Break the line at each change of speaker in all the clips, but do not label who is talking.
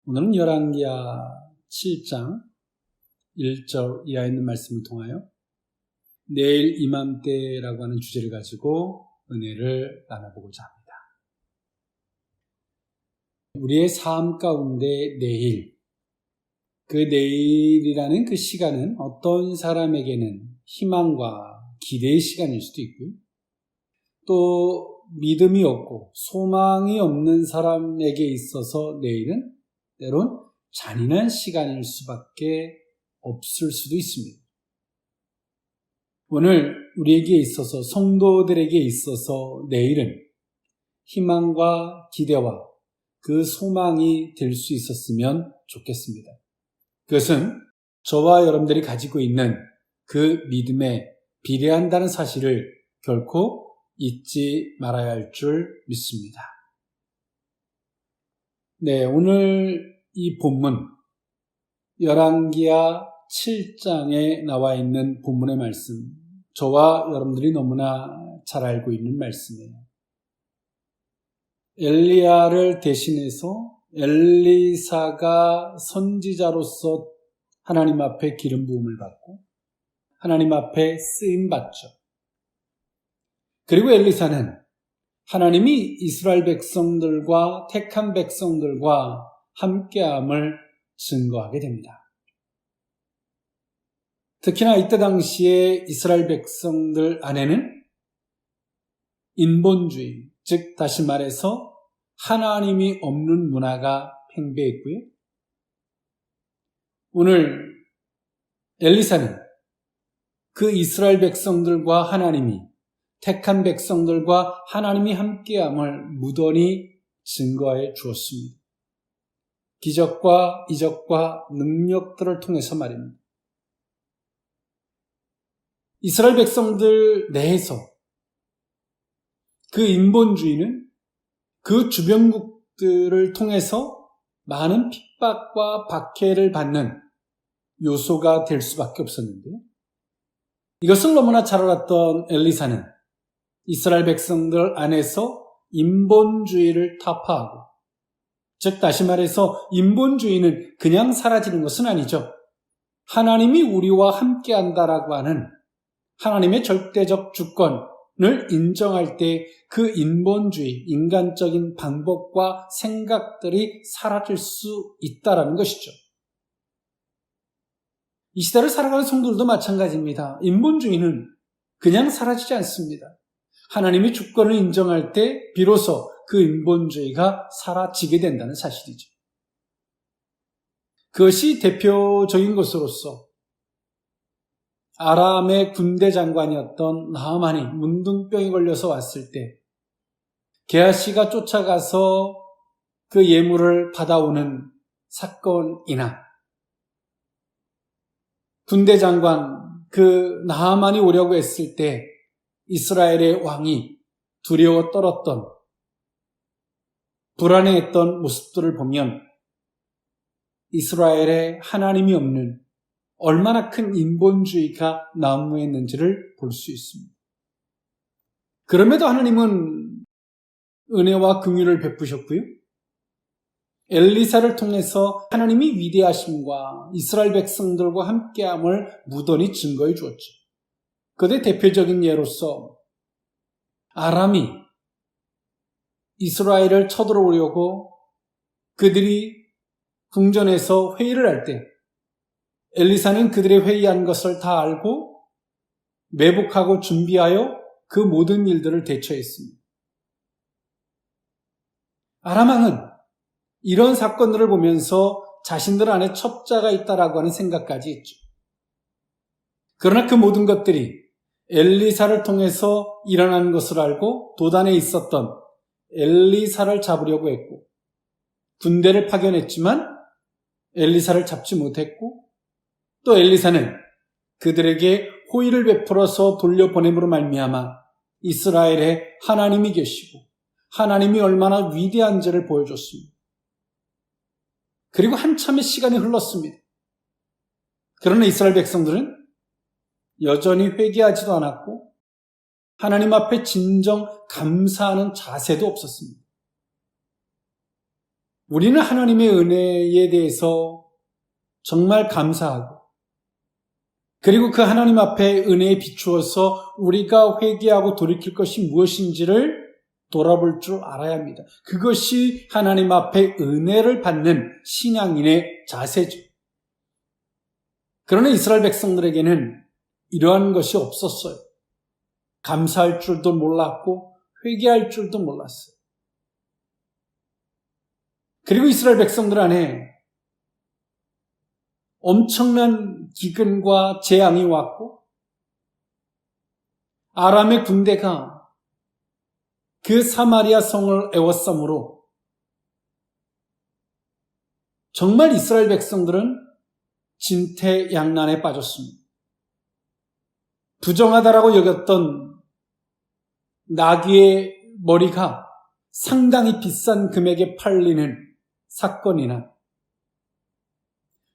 오늘은 열왕기하 7장 1절 이하에 있는 말씀을 통하여 내일 이맘때라고 하는 주제를 가지고 은혜를 나눠보고자 합니다. 우리의 삶 가운데 내일, 그 내일이라는 그 시간은 어떤 사람에게는 희망과 기대의 시간일 수도 있고요. 또 믿음이 없고 소망이 없는 사람에게 있어서 내일은 때론 잔인한 시간일 수밖에 없을 수도 있습니다. 오늘 우리에게 있어서, 성도들에게 있어서 내일은 희망과 기대와 그 소망이 될 수 있었으면 좋겠습니다. 그것은 저와 여러분들이 가지고 있는 그 믿음에 비례한다는 사실을 결코 잊지 말아야 할 줄 믿습니다. 네, 오늘 이 본문 열왕기하 7장에 나와 있는 본문의 말씀, 저와 여러분들이 너무나 잘 알고 있는 말씀이에요. 엘리야를 대신해서 엘리사가 선지자로서 하나님 앞에 기름 부음을 받고 하나님 앞에 쓰임 받죠. 그리고 엘리사는 하나님이 이스라엘 백성들과 택한 백성들과 함께함을 증거하게 됩니다. 특히나 이때 당시에 이스라엘 백성들 안에는 인본주의, 즉 다시 말해서 하나님이 없는 문화가 팽배했고요. 오늘 엘리사는 그 이스라엘 백성들과 하나님이, 택한 백성들과 하나님이 함께함을 무던히 증거해 주었습니다. 기적과 이적과 능력들을 통해서 말입니다. 이스라엘 백성들 내에서 그 인본주의는 그 주변국들을 통해서 많은 핍박과 박해를 받는 요소가 될 수밖에 없었는데요. 이것을 너무나 잘 알았던 엘리사는 이스라엘 백성들 안에서 인본주의를 타파하고, 즉 다시 말해서 인본주의는 그냥 사라지는 것은 아니죠. 하나님이 우리와 함께한다라고 하는 하나님의 절대적 주권을 인정할 때 그 인본주의, 인간적인 방법과 생각들이 사라질 수 있다라는 것이죠. 이 시대를 살아가는 성도들도 마찬가지입니다. 인본주의는 그냥 사라지지 않습니다. 하나님이 주권을 인정할 때 비로소 그 인본주의가 사라지게 된다는 사실이죠. 그것이 대표적인 것으로서 아람의 군대 장관이었던 나아만이 문둥병에 걸려서 왔을 때 게하시가 쫓아가서 그 예물을 받아오는 사건이나 군대 장관 그 나아만이 오려고 했을 때 이스라엘의 왕이 두려워 떨었던, 불안해했던 모습들을 보면 이스라엘에 하나님이 없는 얼마나 큰 인본주의가 난무했는지를 볼 수 있습니다. 그럼에도 하나님은 은혜와 긍휼을 베푸셨고요. 엘리사를 통해서 하나님이 위대하심과 이스라엘 백성들과 함께함을 무던히 증거해 주었죠. 그의 대표적인 예로서 아람이 이스라엘을 쳐들어오려고 그들이 궁전에서 회의를 할 때 엘리사는 그들의 회의한 것을 다 알고 매복하고 준비하여 그 모든 일들을 대처했습니다. 아람 왕은 이런 사건들을 보면서 자신들 안에 첩자가 있다라고 하는 생각까지 했죠. 그러나 그 모든 것들이 엘리사를 통해서 일어나는 것을 알고 도단에 있었던 엘리사를 잡으려고 했고, 군대를 파견했지만 엘리사를 잡지 못했고, 또 엘리사는 그들에게 호의를 베풀어서 돌려보냄으로 말미암아 이스라엘에 하나님이 계시고 하나님이 얼마나 위대한지를 보여줬습니다. 그리고 한참의 시간이 흘렀습니다. 그러나 이스라엘 백성들은 여전히 회개하지도 않았고 하나님 앞에 진정 감사하는 자세도 없었습니다. 우리는 하나님의 은혜에 대해서 정말 감사하고, 그리고 그 하나님 앞에 은혜에 비추어서 우리가 회개하고 돌이킬 것이 무엇인지를 돌아볼 줄 알아야 합니다. 그것이 하나님 앞에 은혜를 받는 신앙인의 자세죠. 그러나 이스라엘 백성들에게는 이러한 것이 없었어요. 감사할 줄도 몰랐고 회개할 줄도 몰랐어요. 그리고 이스라엘 백성들 안에 엄청난 기근과 재앙이 왔고, 아람의 군대가 그 사마리아 성을 에워싸므로 정말 이스라엘 백성들은 진퇴양난에 빠졌습니다. 부정하다라고 여겼던 나귀의 머리가 상당히 비싼 금액에 팔리는 사건이나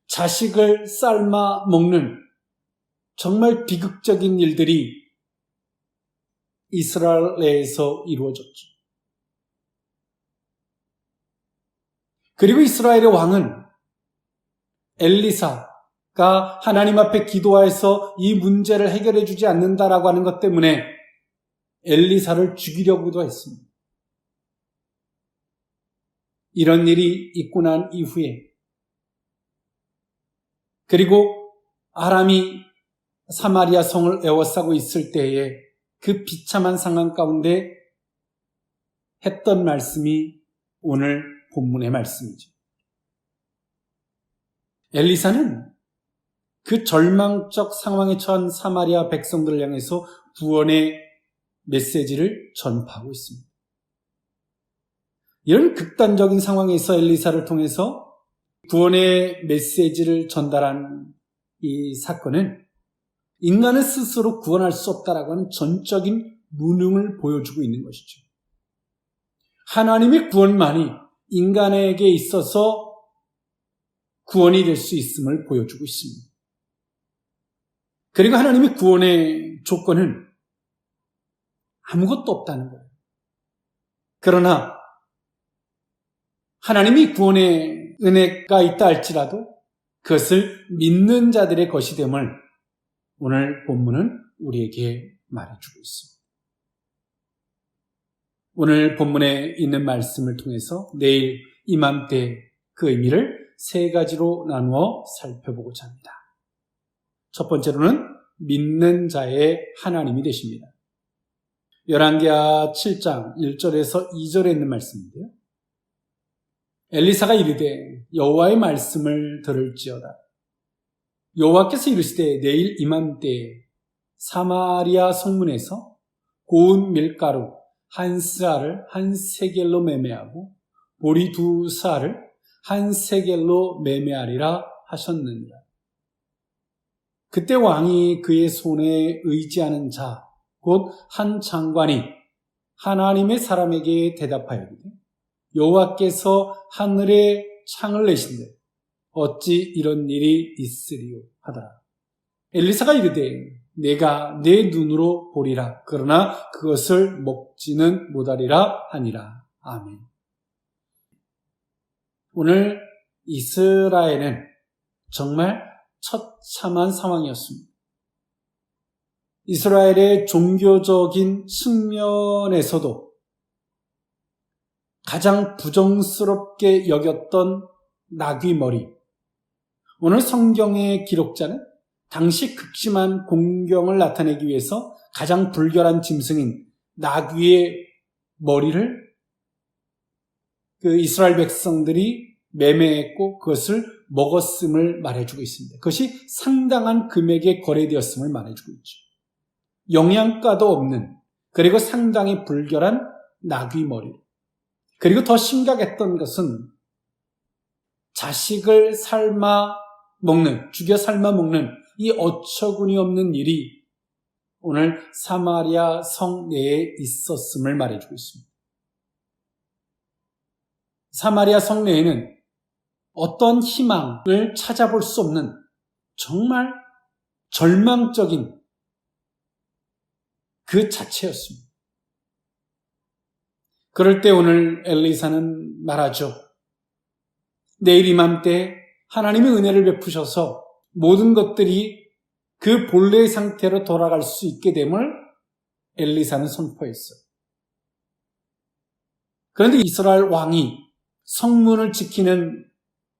자식을 삶아 먹는 정말 비극적인 일들이 이스라엘에서 이루어졌죠. 그리고 이스라엘의 왕은 엘리사가 하나님 앞에 기도하여서 이 문제를 해결해 주지 않는다라고 하는 것 때문에 엘리사를 죽이려고도 했습니다. 이런 일이 있고 난 이후에, 그리고 아람이 사마리아 성을 에워싸고 있을 때에 그 비참한 상황 가운데 했던 말씀이 오늘 본문의 말씀이죠. 엘리사는 그 절망적 상황에 처한 사마리아 백성들을 향해서 구원의 메시지를 전파하고 있습니다. 이런 극단적인 상황에서 엘리사를 통해서 구원의 메시지를 전달한 이 사건은 인간은 스스로 구원할 수 없다라고 하는 전적인 무능을 보여주고 있는 것이죠. 하나님의 구원만이 인간에게 있어서 구원이 될 수 있음을 보여주고 있습니다. 그리고 하나님의 구원의 조건은 아무것도 없다는 거예요. 그러나 하나님이 구원의 은혜가 있다 할지라도 그것을 믿는 자들의 것이 됨을 오늘 본문은 우리에게 말해주고 있습니다. 오늘 본문에 있는 말씀을 통해서 내일 이맘때 그 의미를 세 가지로 나누어 살펴보고자 합니다. 첫 번째로는 믿는 자의 하나님이 되십니다. 열왕기하 7장 1절에서 2절에 있는 말씀인데요. 엘리사가 이르되 여호와의 말씀을 들을지어다. 여호와께서 이르시되 내일 이맘때에 사마리아 성문에서 고운 밀가루 한 스아를 한 세겔로 매매하고 보리 두 스아를 한 세겔로 매매하리라 하셨느니라. 그때 왕이 그의 손에 의지하는 자 곧 한 장관이 하나님의 사람에게 대답하였는데 여호와께서 하늘에 창을 내신대 어찌 이런 일이 있으리요 하더라. 엘리사가 이르되 내가 내 눈으로 보리라. 그러나 그것을 먹지는 못하리라 하니라. 아멘. 오늘 이스라엘은 정말 처참한 상황이었습니다. 이스라엘의 종교적인 측면에서도 가장 부정스럽게 여겼던 나귀 머리. 오늘 성경의 기록자는 당시 극심한 공경을 나타내기 위해서 가장 불결한 짐승인 나귀의 머리를 그 이스라엘 백성들이 매매했고 그것을 먹었음을 말해주고 있습니다. 그것이 상당한 금액에 거래되었음을 말해주고 있죠. 영양가도 없는, 그리고 상당히 불결한 나귀 머리. 그리고 더 심각했던 것은 자식을 삶아 먹는, 죽여 삶아 먹는 이 어처구니 없는 일이 오늘 사마리아 성 내에 있었음을 말해주고 있습니다. 사마리아 성 내에는 어떤 희망을 찾아볼 수 없는 정말 절망적인 그 자체였습니다. 그럴 때 오늘 엘리사는 말하죠. 내일 이맘때 하나님의 은혜를 베푸셔서 모든 것들이 그 본래의 상태로 돌아갈 수 있게 됨을 엘리사는 선포했어요. 그런데 이스라엘 왕이 성문을 지키는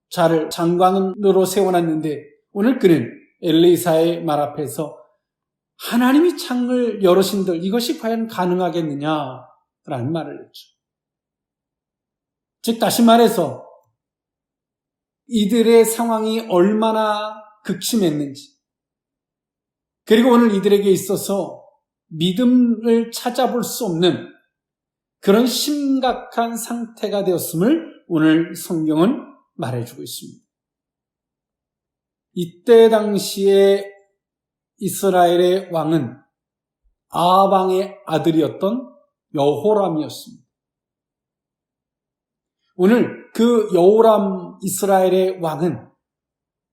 자를 장관으로 세워놨는데 오늘 그는 엘리사의 말 앞에서 하나님이 창을 열으신들 이것이 과연 가능하겠느냐라는 말을 했죠. 즉 다시 말해서 이들의 상황이 얼마나 극심했는지, 그리고 오늘 이들에게 있어서 믿음을 찾아볼 수 없는 그런 심각한 상태가 되었음을 오늘 성경은 말해주고 있습니다. 이때 당시에 이스라엘의 왕은 아합왕의 아들이었던 여호람이었습니다. 오늘 그 여호람 이스라엘의 왕은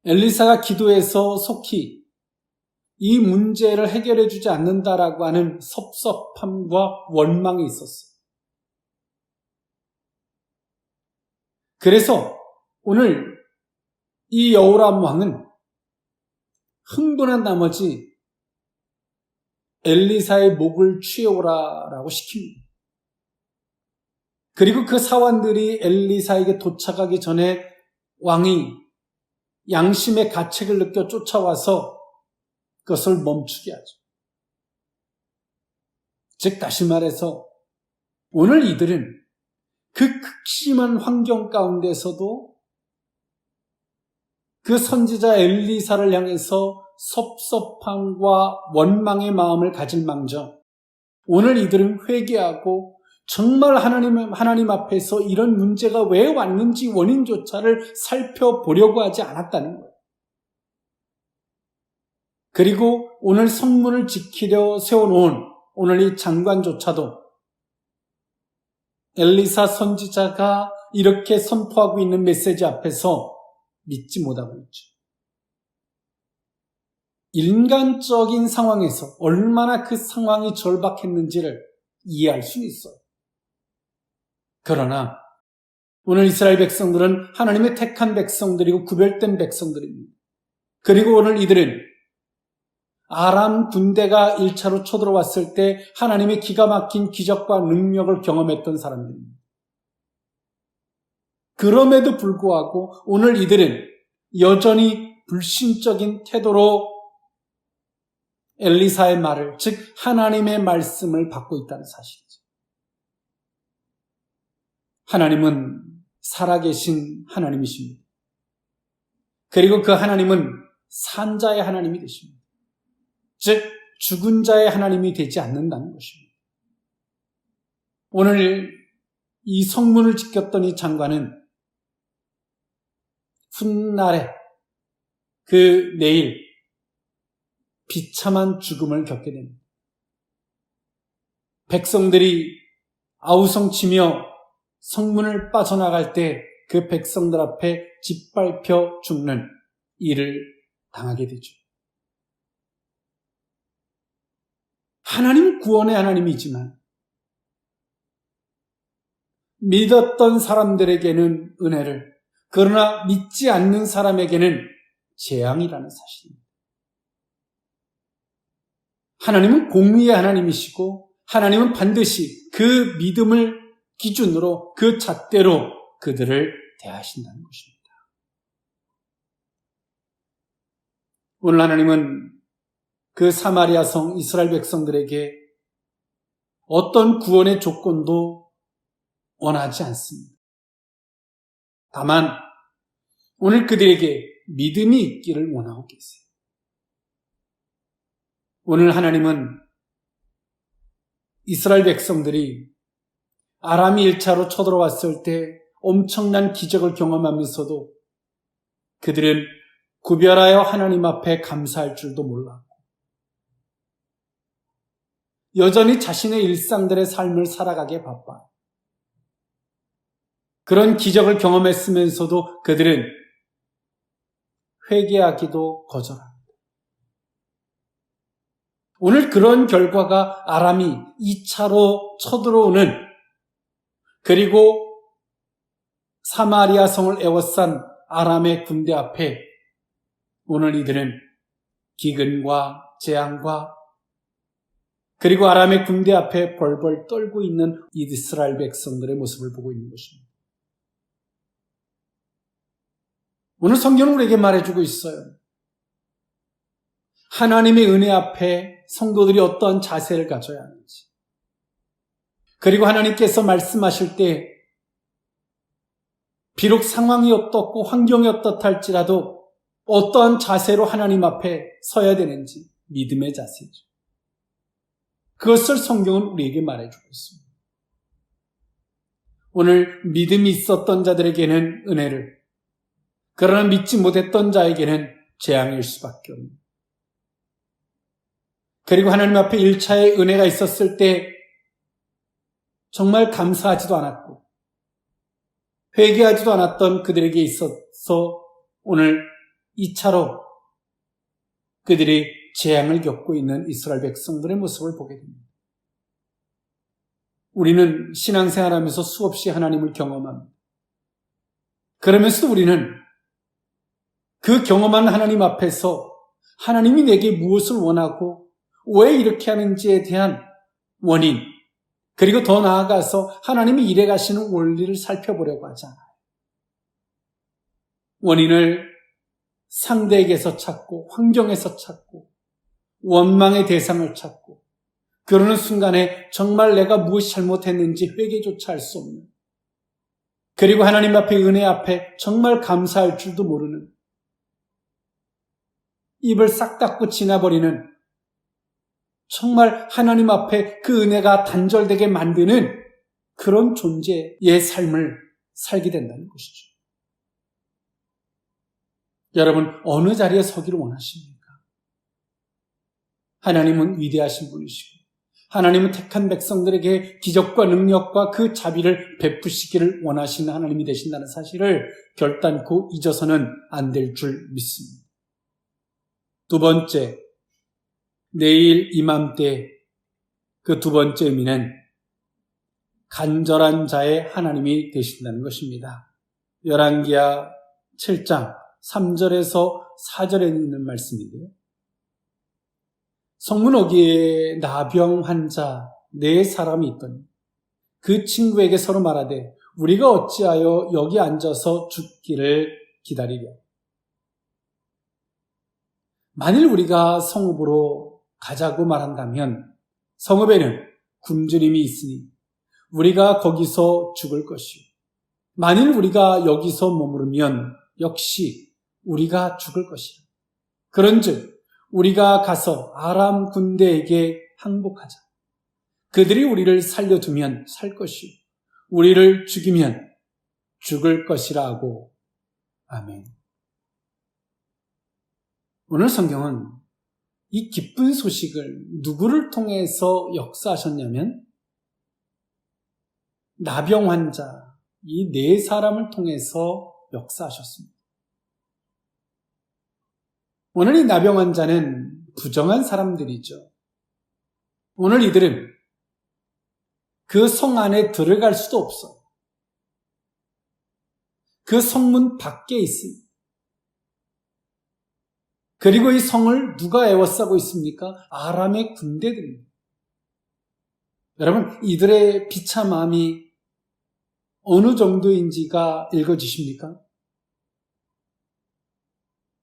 엘리사가 기도해서 속히 이 문제를 해결해 주지 않는다라고 하는 섭섭함과 원망이 있었어요. 그래서 오늘 이 여호람 왕은 흥분한 나머지 엘리사의 목을 취해오라라고 시킵니다. 그리고 그 사원들이 엘리사에게 도착하기 전에 왕이 양심의 가책을 느껴 쫓아와서 그것을 멈추게 하죠. 즉 다시 말해서 오늘 이들은 그 극심한 환경 가운데서도 그 선지자 엘리사를 향해서 섭섭함과 원망의 마음을 가질 망정 오늘 이들은 회개하고 정말 하나님 앞에서 이런 문제가 왜 왔는지 원인조차를 살펴보려고 하지 않았다는 거예요. 그리고 오늘 성문을 지키려 세워놓은 오늘 이 장관조차도 엘리사 선지자가 이렇게 선포하고 있는 메시지 앞에서 믿지 못하고 있죠. 인간적인 상황에서 얼마나 그 상황이 절박했는지를 이해할 수 있어요. 그러나 오늘 이스라엘 백성들은 하나님의 택한 백성들이고 구별된 백성들입니다. 그리고 오늘 이들은 아람 군대가 1차로 쳐들어왔을 때 하나님의 기가 막힌 기적과 능력을 경험했던 사람들입니다. 그럼에도 불구하고 오늘 이들은 여전히 불신적인 태도로 엘리사의 말을, 즉 하나님의 말씀을 받고 있다는 사실이죠. 하나님은 살아계신 하나님이십니다. 그리고 그 하나님은 산자의 하나님이 되십니다. 즉 죽은 자의 하나님이 되지 않는다는 것입니다. 오늘 이 성문을 지켰던 이 장관은 훗날에 그 내일 비참한 죽음을 겪게 됩니다. 백성들이 아우성치며 성문을 빠져나갈 때 그 백성들 앞에 짓밟혀 죽는 일을 당하게 되죠. 하나님 구원의 하나님이지만 믿었던 사람들에게는 은혜를, 그러나 믿지 않는 사람에게는 재앙이라는 사실입니다. 하나님은 공의의 하나님이시고 하나님은 반드시 그 믿음을 기준으로 그 잣대로 그들을 대하신다는 것입니다. 오늘 하나님은 그 사마리아 성 이스라엘 백성들에게 어떤 구원의 조건도 원하지 않습니다. 다만 오늘 그들에게 믿음이 있기를 원하고 계세요. 오늘 하나님은 이스라엘 백성들이 아람이 1차로 쳐들어왔을 때 엄청난 기적을 경험하면서도 그들은 구별하여 하나님 앞에 감사할 줄도 몰랐고 여전히 자신의 일상들의 삶을 살아가기에 바빠요. 그런 기적을 경험했으면서도 그들은 회개하기도 거절합니다. 오늘 그런 결과가 아람이 2차로 쳐들어오는, 그리고 사마리아 성을 에워싼 아람의 군대 앞에 오늘 이들은 기근과 재앙과 그리고 아람의 군대 앞에 벌벌 떨고 있는 이스라엘 백성들의 모습을 보고 있는 것입니다. 오늘 성경은 우리에게 말해주고 있어요. 하나님의 은혜 앞에 성도들이 어떠한 자세를 가져야 하는지, 그리고 하나님께서 말씀하실 때 비록 상황이 어떻고 환경이 어떻다 할지라도 어떠한 자세로 하나님 앞에 서야 되는지, 믿음의 자세죠. 그것을 성경은 우리에게 말해주고 있습니다. 오늘 믿음이 있었던 자들에게는 은혜를, 그러나 믿지 못했던 자에게는 재앙일 수밖에 없습니다. 그리고 하나님 앞에 1차의 은혜가 있었을 때 정말 감사하지도 않았고 회개하지도 않았던 그들에게 있어서 오늘 2차로 그들이 재앙을 겪고 있는 이스라엘 백성들의 모습을 보게 됩니다. 우리는 신앙생활하면서 수없이 하나님을 경험합니다. 그러면서도 우리는 그 경험한 하나님 앞에서 하나님이 내게 무엇을 원하고 왜 이렇게 하는지에 대한 원인, 그리고 더 나아가서 하나님이 이래 가시는 원리를 살펴보려고 하잖아요. 원인을 상대에게서 찾고 환경에서 찾고 원망의 대상을 찾고 그러는 순간에 정말 내가 무엇이 잘못했는지 회개조차 할 수 없는, 그리고 하나님 앞에 은혜 앞에 정말 감사할 줄도 모르는, 입을 싹 닫고 지나버리는, 정말 하나님 앞에 그 은혜가 단절되게 만드는 그런 존재의 삶을 살게 된다는 것이죠. 여러분, 어느 자리에 서기를 원하십니까? 하나님은 위대하신 분이시고 하나님은 택한 백성들에게 기적과 능력과 그 자비를 베푸시기를 원하시는 하나님이 되신다는 사실을 결단코 잊어서는 안 될 줄 믿습니다. 두 번째, 내일 이맘때 그 두 번째 의미는 간절한 자의 하나님이 되신다는 것입니다. 열왕기하 7장 3절에서 4절에 있는 말씀인데요. 성문 어귀에 나병 환자 4사람이 있더니 그 친구에게 서로 말하되 우리가 어찌하여 여기 앉아서 죽기를 기다리랴. 만일 우리가 성읍으로 가자고 말한다면 성읍에는 굶주림이 있으니 우리가 거기서 죽을 것이요. 만일 우리가 여기서 머무르면 역시 우리가 죽을 것이라. 그런즉 우리가 가서 아람 군대에게 항복하자. 그들이 우리를 살려두면 살 것이요 우리를 죽이면 죽을 것이라 하고. 아멘. 오늘 성경은 이 기쁜 소식을 누구를 통해서 역사하셨냐면 나병 환자 이 4사람을 통해서 역사하셨습니다. 오늘 이 나병 환자는 부정한 사람들이죠. 오늘 이들은 그 성 안에 들어갈 수도 없어요. 그 성문 밖에 있습니다. 그리고 이 성을 누가 에워싸고 있습니까? 아람의 군대들입니다. 여러분, 이들의 비참함이 어느 정도인지가 읽어지십니까?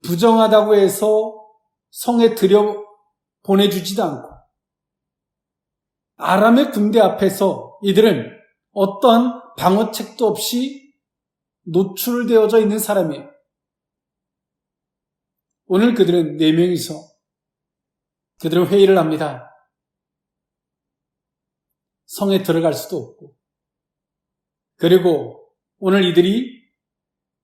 부정하다고 해서 성에 들여 보내주지도 않고 아람의 군대 앞에서 이들은 어떠한 방어책도 없이 노출되어져 있는 사람이에요. 오늘 그들은 4명이서 그들은 회의를 합니다. 성에 들어갈 수도 없고, 그리고 오늘 이들이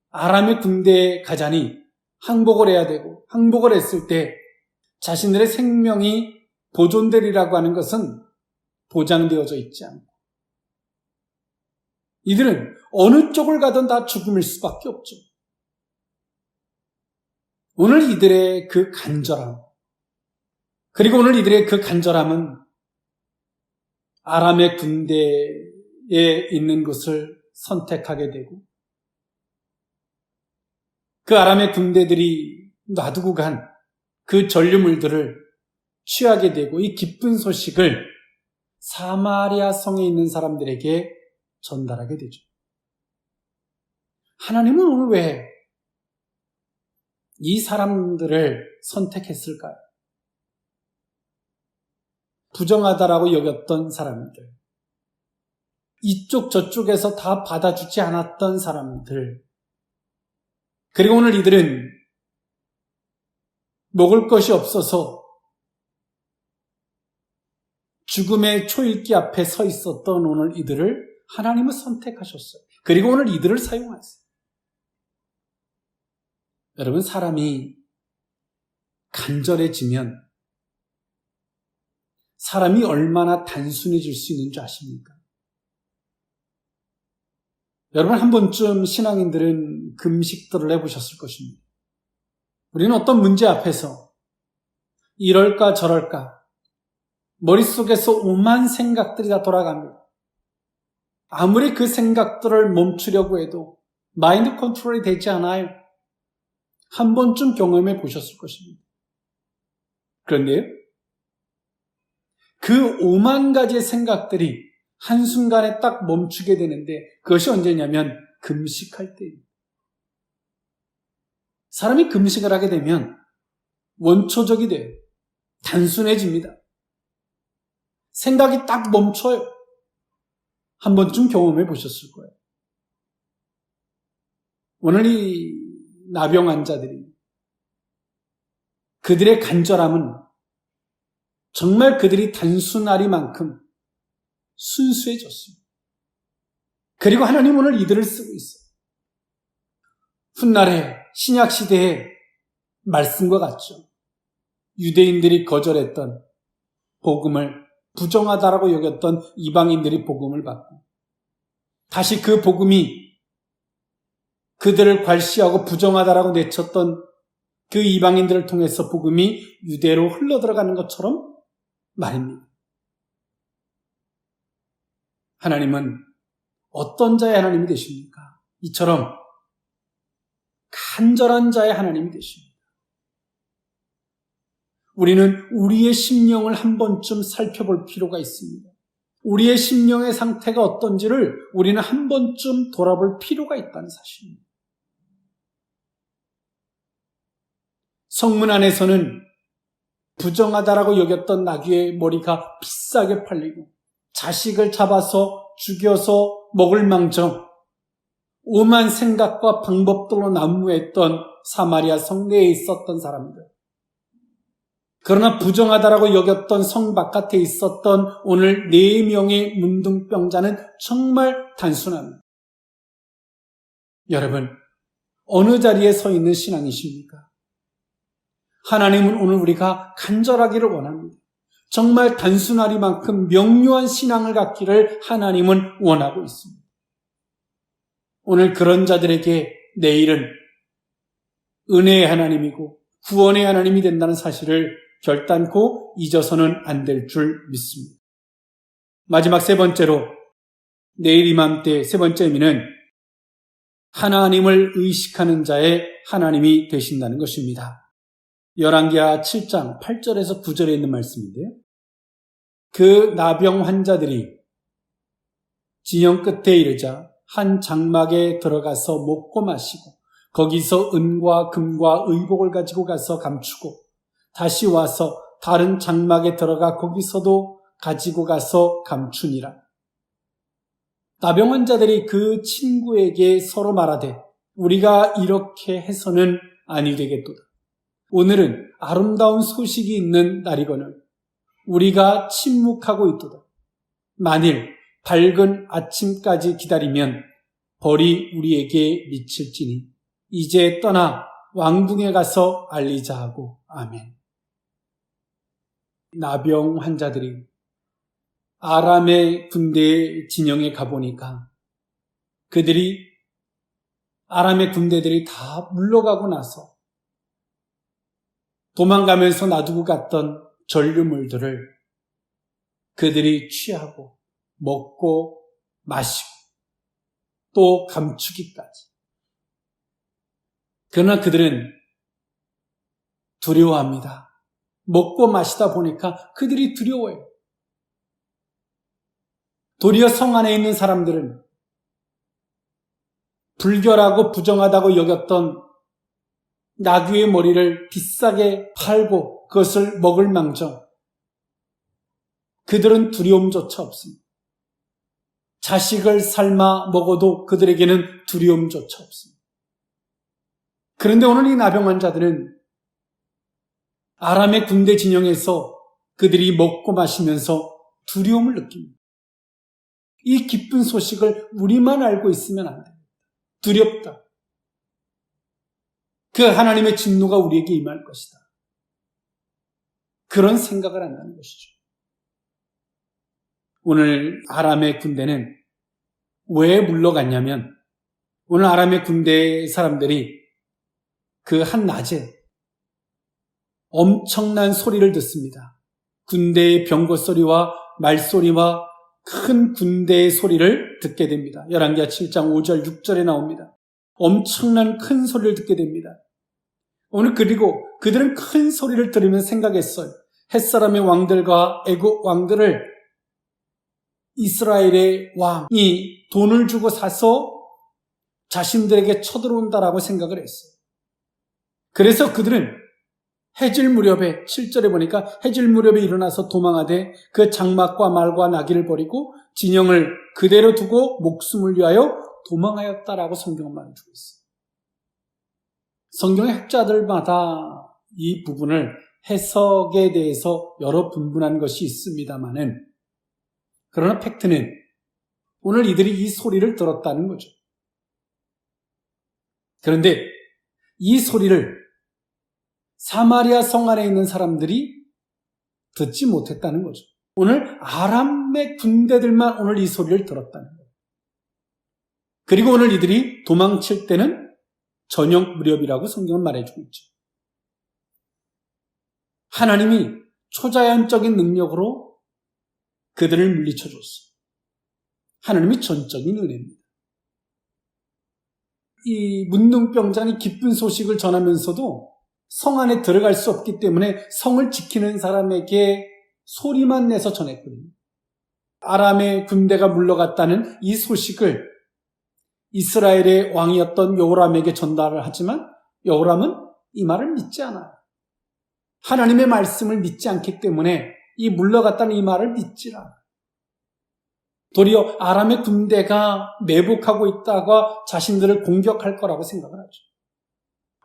아람의 군대에 가자니 항복을 해야 되고, 항복을 했을 때 자신들의 생명이 보존되리라고 하는 것은 보장되어져 있지 않고, 이들은 어느 쪽을 가든 다 죽음일 수밖에 없죠. 오늘 이들의 그 간절함, 그리고 오늘 이들의 그 간절함은 아람의 군대에 있는 것을 선택하게 되고 그 아람의 군대들이 놔두고 간 그 전류물들을 취하게 되고 이 기쁜 소식을 사마리아 성에 있는 사람들에게 전달하게 되죠. 하나님은 오늘 왜 이 사람들을 선택했을까요? 부정하다라고 여겼던 사람들, 이쪽 저쪽에서 다 받아주지 않았던 사람들, 그리고 오늘 이들은 먹을 것이 없어서 죽음의 초읽기 앞에 서 있었던 오늘 이들을 하나님은 선택하셨어요. 그리고 오늘 이들을 사용하세요. 여러분, 사람이 간절해지면 사람이 얼마나 단순해질 수 있는 줄 아십니까? 여러분, 한 번쯤 신앙인들은 금식들을 해보셨을 것입니다. 우리는 어떤 문제 앞에서 이럴까 저럴까 머릿속에서 오만 생각들이 다 돌아갑니다. 아무리 그 생각들을 멈추려고 해도 마인드 컨트롤이 되지 않아요. 한 번쯤 경험해 보셨을 것입니다. 그런데요, 그 오만 가지의 생각들이 한순간에 딱 멈추게 되는데 그것이 언제냐면 금식할 때입니다. 사람이 금식을 하게 되면 원초적이 돼요. 단순해집니다. 생각이 딱 멈춰요. 한 번쯤 경험해 보셨을 거예요. 오늘 이 나병 환자들이 그들의 간절함은 정말 그들이 단순하리만큼 순수해졌습니다. 그리고 하나님 오늘 이들을 쓰고 있어요. 훗날에 신약시대의 말씀과 같죠. 유대인들이 거절했던 복음을 부정하다라고 여겼던 이방인들이 복음을 받고 다시 그 복음이 그들을 괄시하고 부정하다라고 내쳤던 그 이방인들을 통해서 복음이 유대로 흘러들어가는 것처럼 말입니다. 하나님은 어떤 자의 하나님이 되십니까? 이처럼 간절한 자의 하나님이 되십니다. 우리는 우리의 심령을 한 번쯤 살펴볼 필요가 있습니다. 우리의 심령의 상태가 어떤지를 우리는 한 번쯤 돌아볼 필요가 있다는 사실입니다. 성문 안에서는 부정하다라고 여겼던 나귀의 머리가 비싸게 팔리고 자식을 잡아서 죽여서 먹을 망정 오만 생각과 방법들로 난무했던 사마리아 성내에 있었던 사람들, 그러나 부정하다라고 여겼던 성 바깥에 있었던 오늘 4명의 문둥병자는 정말 단순합니다. 여러분, 어느 자리에 서 있는 신앙이십니까? 하나님은 오늘 우리가 간절하기를 원합니다. 정말 단순하리만큼 명료한 신앙을 갖기를 하나님은 원하고 있습니다. 오늘 그런 자들에게 내일은 은혜의 하나님이고 구원의 하나님이 된다는 사실을 결단코 잊어서는 안 될 줄 믿습니다. 마지막 세 번째로 내일 이맘때 세 번째 의미는 하나님을 의식하는 자의 하나님이 되신다는 것입니다. 열왕기하 7장 8절에서 9절에 있는 말씀인데요. 그 나병 환자들이 진영 끝에 이르자 한 장막에 들어가서 먹고 마시고 거기서 은과 금과 의복을 가지고 가서 감추고 다시 와서 다른 장막에 들어가 거기서도 가지고 가서 감추니라. 나병 환자들이 그 친구에게 서로 말하되 우리가 이렇게 해서는 아니 되겠도다. 오늘은 아름다운 소식이 있는 날이거늘 우리가 침묵하고 있도다. 만일 밝은 아침까지 기다리면 벌이 우리에게 미칠지니 이제 떠나 왕궁에 가서 알리자 하고. 아멘. 나병 환자들이 아람의 군대 진영에 가보니까 그들이 아람의 군대들이 다 물러가고 나서 도망가면서 놔두고 갔던 전류물들을 그들이 취하고 먹고 마시고 또 감추기까지 그러나 그들은 두려워합니다. 먹고 마시다 보니까 그들이 두려워해요. 도리어 성 안에 있는 사람들은 불결하고 부정하다고 여겼던 나귀의 머리를 비싸게 팔고 그것을 먹을 망정 그들은 두려움조차 없습니다. 자식을 삶아 먹어도 그들에게는 두려움조차 없습니다. 그런데 오늘 이 나병 환자들은 아람의 군대 진영에서 그들이 먹고 마시면서 두려움을 느낍니다. 이 기쁜 소식을 우리만 알고 있으면 안 됩니다. 두렵다. 그 하나님의 진노가 우리에게 임할 것이다. 그런 생각을 한다는 것이죠. 오늘 아람의 군대는 왜 물러갔냐면 오늘 아람의 군대 사람들이 그 한낮에 엄청난 소리를 듣습니다. 군대의 병거 소리와 말소리와 큰 군대의 소리를 듣게 됩니다. 열왕기하 7장 5절 6절에 나옵니다. 엄청난 큰 소리를 듣게 됩니다. 오늘 그리고 그들은 큰 소리를 들으면 생각했어요. 햇사람의 왕들과 애국 왕들을 이스라엘의 왕이 돈을 주고 사서 자신들에게 쳐들어온다라고 생각을 했어요. 그래서 그들은 해질 무렵에 7절에 보니까 해질 무렵에 일어나서 도망하되 그 장막과 말과 나귀를 버리고 진영을 그대로 두고 목숨을 위하여 도망하였다라고 성경은 말해주고 있어요. 성경의 학자들마다 이 부분을 해석에 대해서 여러 분분한 것이 있습니다마는 그러나 팩트는 오늘 이들이 이 소리를 들었다는 거죠. 그런데 이 소리를 사마리아 성 안에 있는 사람들이 듣지 못했다는 거죠. 오늘 아람의 군대들만 오늘 이 소리를 들었다는 거예요. 그리고 오늘 이들이 도망칠 때는 저녁 무렵이라고 성경은 말해주고 있죠. 하나님이 초자연적인 능력으로 그들을 물리쳐줬어요. 하나님이 전적인 은혜입니다. 이 문둥병자는 기쁜 소식을 전하면서도 성 안에 들어갈 수 없기 때문에 성을 지키는 사람에게 소리만 내서 전했거든요. 아람의 군대가 물러갔다는 이 소식을 이스라엘의 왕이었던 여호람에게 전달을 하지만 여호람은 이 말을 믿지 않아요. 하나님의 말씀을 믿지 않기 때문에 이 물러갔다는 이 말을 믿지 않아요. 도리어 아람의 군대가 매복하고 있다가 자신들을 공격할 거라고 생각을 하죠.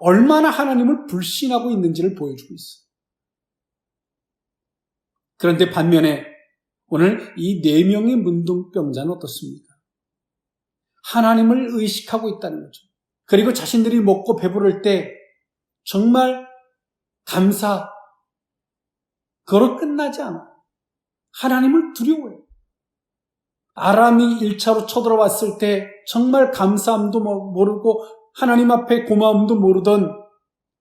얼마나 하나님을 불신하고 있는지를 보여주고 있어요. 그런데 반면에 오늘 이 4명의 문둥병자는 어떻습니까? 하나님을 의식하고 있다는 거죠. 그리고 자신들이 먹고 배부를 때 정말 감사, 그걸로 끝나지 않아요. 하나님을 두려워해요. 아람이 1차로 쳐들어왔을 때 정말 감사함도 모르고 하나님 앞에 고마움도 모르던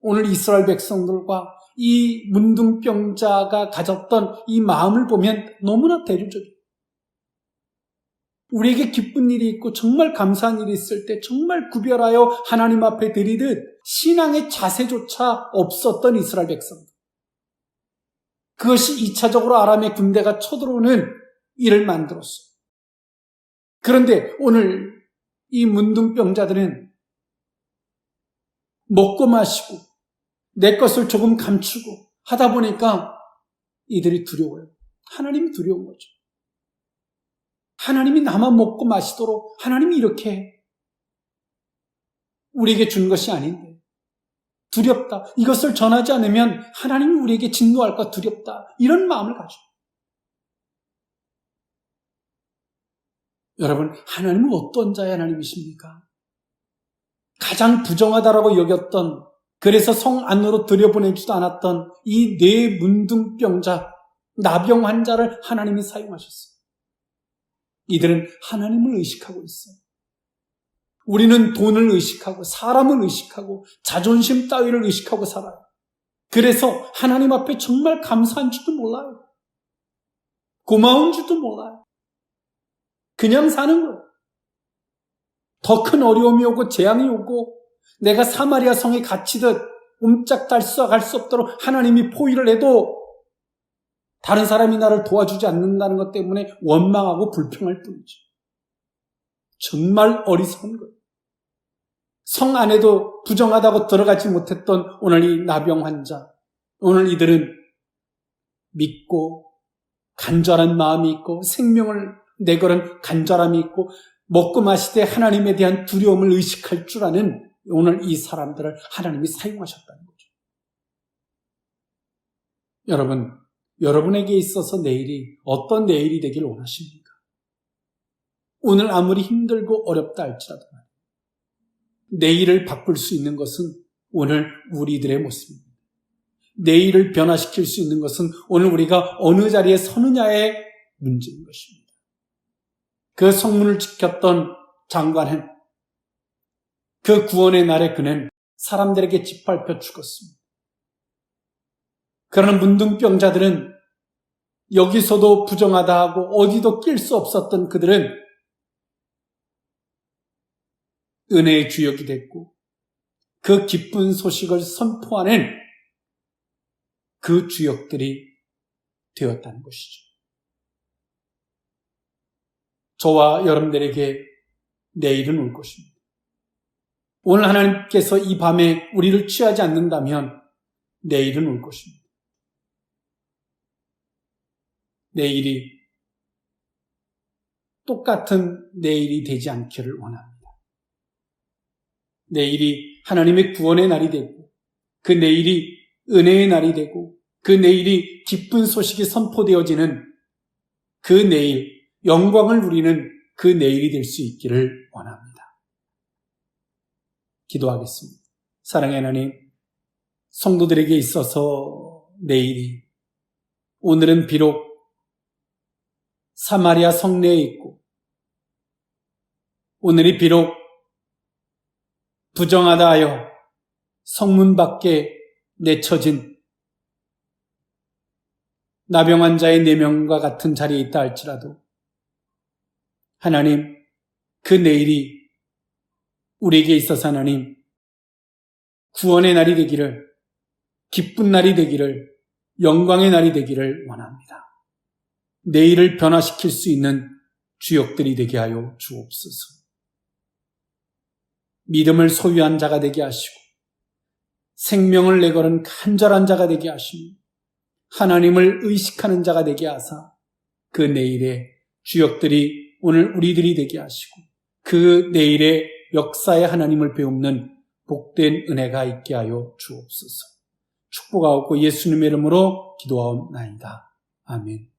오늘 이스라엘 백성들과 이 문둥병자가 가졌던 이 마음을 보면 너무나 대조적이에요. 우리에게 기쁜 일이 있고 정말 감사한 일이 있을 때 정말 구별하여 하나님 앞에 드리듯 신앙의 자세조차 없었던 이스라엘 백성들. 그것이 2차적으로 아람의 군대가 쳐들어오는 일을 만들었어요. 그런데 오늘 이 문둥병자들은 먹고 마시고 내 것을 조금 감추고 하다 보니까 이들이 두려워요. 하나님이 두려운 거죠. 하나님이 나만 먹고 마시도록 하나님이 이렇게 우리에게 준 것이 아닌데 두렵다. 이것을 전하지 않으면 하나님이 우리에게 진노할까 두렵다. 이런 마음을 가져요. 여러분, 하나님은 어떤 자의 하나님이십니까? 가장 부정하다라고 여겼던, 그래서 성 안으로 들여보내지도 않았던 이 4문둥병자, 나병 환자를 하나님이 사용하셨어요. 이들은 하나님을 의식하고 있어요. 우리는 돈을 의식하고 사람을 의식하고 자존심 따위를 의식하고 살아요. 그래서 하나님 앞에 정말 감사한 줄도 몰라요. 고마운 줄도 몰라요. 그냥 사는 거예요. 더 큰 어려움이 오고 재앙이 오고 내가 사마리아 성에 갇히듯 옴짝달싹 할 수 없도록 하나님이 포위를 해도 다른 사람이 나를 도와주지 않는다는 것 때문에 원망하고 불평할 뿐이죠. 정말 어리석은 거예요. 성 안에도 부정하다고 들어가지 못했던 오늘 이 나병 환자, 오늘 이들은 믿고 간절한 마음이 있고 생명을 내걸은 간절함이 있고 먹고 마실 때 하나님에 대한 두려움을 의식할 줄 아는 오늘 이 사람들을 하나님이 사용하셨다는 거죠. 여러분, 여러분에게 있어서 내일이 어떤 내일이 되길 원하십니까? 오늘 아무리 힘들고 어렵다 할지라도 내일을 바꿀 수 있는 것은 오늘 우리들의 모습입니다. 내일을 변화시킬 수 있는 것은 오늘 우리가 어느 자리에 서느냐의 문제인 것입니다. 그 성문을 지켰던 장관은 그 구원의 날에 그는 사람들에게 짓밟혀 죽었습니다. 그러나 문둥병자들은 여기서도 부정하다 하고 어디도 낄 수 없었던 그들은 은혜의 주역이 됐고 그 기쁜 소식을 선포하는 그 주역들이 되었다는 것이죠. 저와 여러분들에게 내일은 올 것입니다. 오늘 하나님께서 이 밤에 우리를 취하지 않는다면 내일은 올 것입니다. 내일이 똑같은 내일이 되지 않기를 원합니다. 내일이 하나님의 구원의 날이 되고 그 내일이 은혜의 날이 되고 그 내일이 기쁜 소식이 선포되어지는 그 내일, 영광을 누리는 그 내일이 될 수 있기를 원합니다. 기도하겠습니다. 사랑의 하나님, 성도들에게 있어서 내일이 오늘은 비록 사마리아 성내에 있고 오늘이 비록 부정하다 하여 성문 밖에 내쳐진 나병 환자의 4명과 같은 자리에 있다 할지라도 하나님, 그 내일이 우리에게 있어서 하나님 구원의 날이 되기를, 기쁜 날이 되기를, 영광의 날이 되기를 원합니다. 내일을 변화시킬 수 있는 주역들이 되게 하여 주옵소서. 믿음을 소유한 자가 되게 하시고 생명을 내걸은 간절한 자가 되게 하시고 하나님을 의식하는 자가 되게 하사 그 내일의 주역들이 오늘 우리들이 되게 하시고 그 내일의 역사의 하나님을 배우는 복된 은혜가 있게 하여 주옵소서. 축복하옵고 예수님의 이름으로 기도하옵나이다. 아멘.